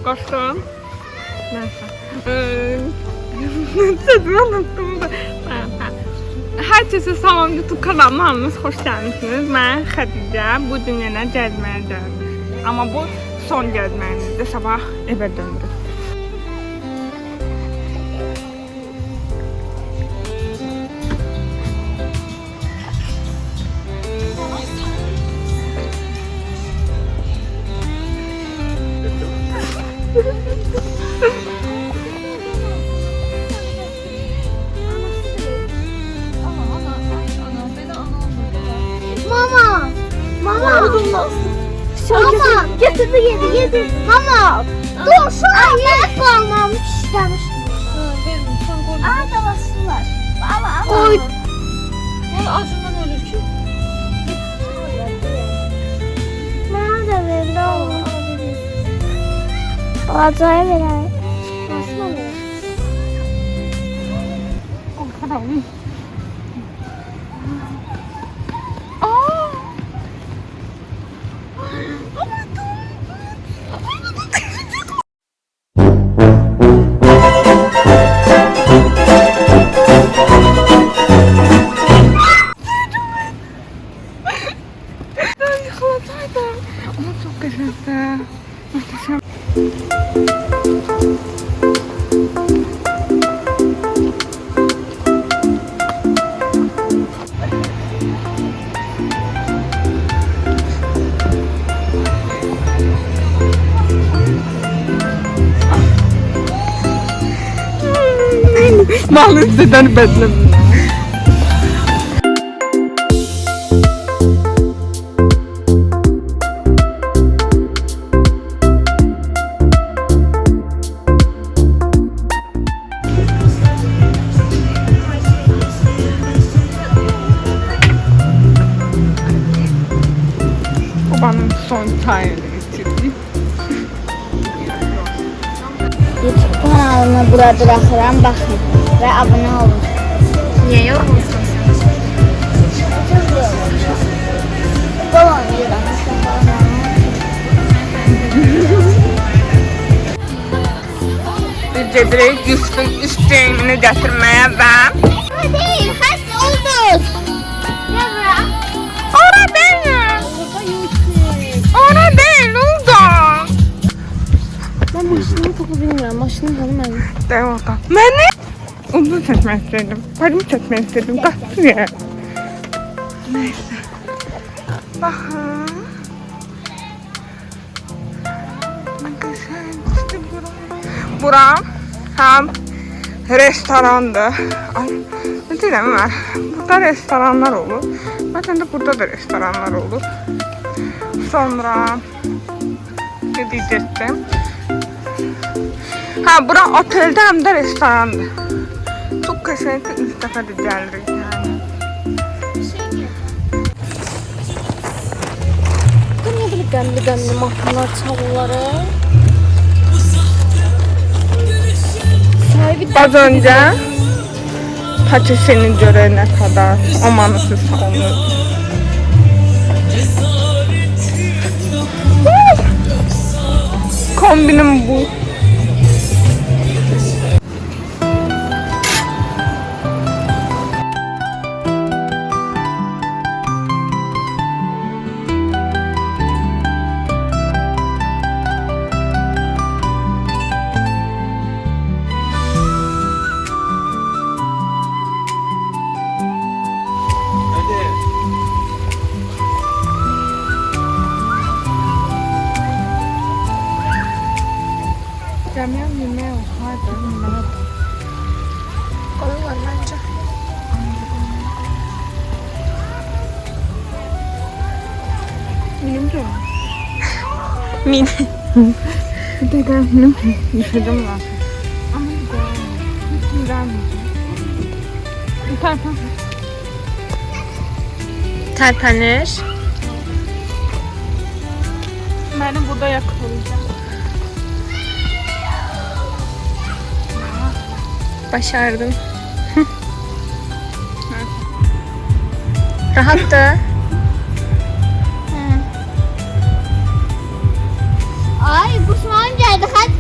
Koştum. Neyse. Sözümü unuttum da. Herkese salam YouTube kanalımız hoş geldiniz. Ben Xədicə. Bu dünyaya gəzməyə gəldim. Ama bu son gəzməyimizdir. Sabah evə döndüm. Mama. Mama. Getirdi yedi. Mama. Dur şu an yemek kalmamış istemiştim. Arkadaşlar. Baba. Oy. Acından ölür ki. Bana da verin oğlum. Acayip verin. Nasıl oluyor? O kadar mı? Ama çok güzel. Muhteşem. Mahalleden bedlim. Babanın son tayını getirdi. YouTube kanalına burada bırakıram, bakın ve abone olun. Niye yorulmuşsun sen? Balon yiyorum. Biz gedirik Yusuf'un üst geyimini getirmeye ve... Hadi, hasta olduk. Ne bırak? Ora değil. Ora değil, orada. Ben maşının topu bilmiyorum. Maşının hanım benim. De orada. Beni? Uzun çekmek istedim. Parımı çekmek istedim. Kaçtı ya. Neyse. Bakın. Bakın işte buram hem restorandı. Ay, ne diyeyim var. Burada restoranlar olur. Bakın da burada da restoranlar olur. Sonra ne diyecektim? Ha, bura otelde hem de restorandı. Çok kesinlikle ilk defa da gelirik yani. Bu niye böyle qəmli mahnılar çalırları? Sahibi Az önce paçesini görene kadar amanısız kalmış. Kombinim bu. Camian yemeği vardı. koyuyorlar bence. Benim de var. Mini. Bir de benim yıkadım var. Ama güzel. Güzel. Tərpənir. Beni burada yakalayacağım. Başardım. Rahattı. Ay, Gusman geldi. Hadi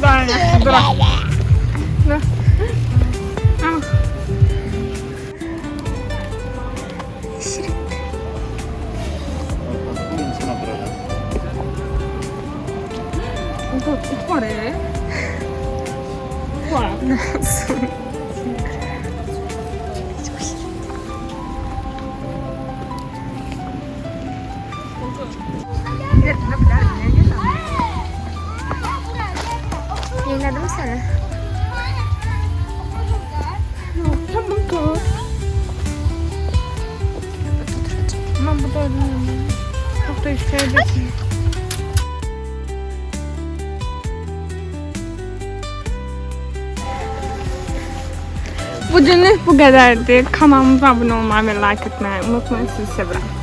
Daha yaxşı, bırak. Dur. Al. Burada it var ya. Var. Yeniledim seni. Tamam dur. Ben bu da öyle. Çok da isteyebilirsin. Bugünlük bu kadardı. Kanalımıza abone olmayı ve like etmeyi unutmayın. Sizi seviyorum.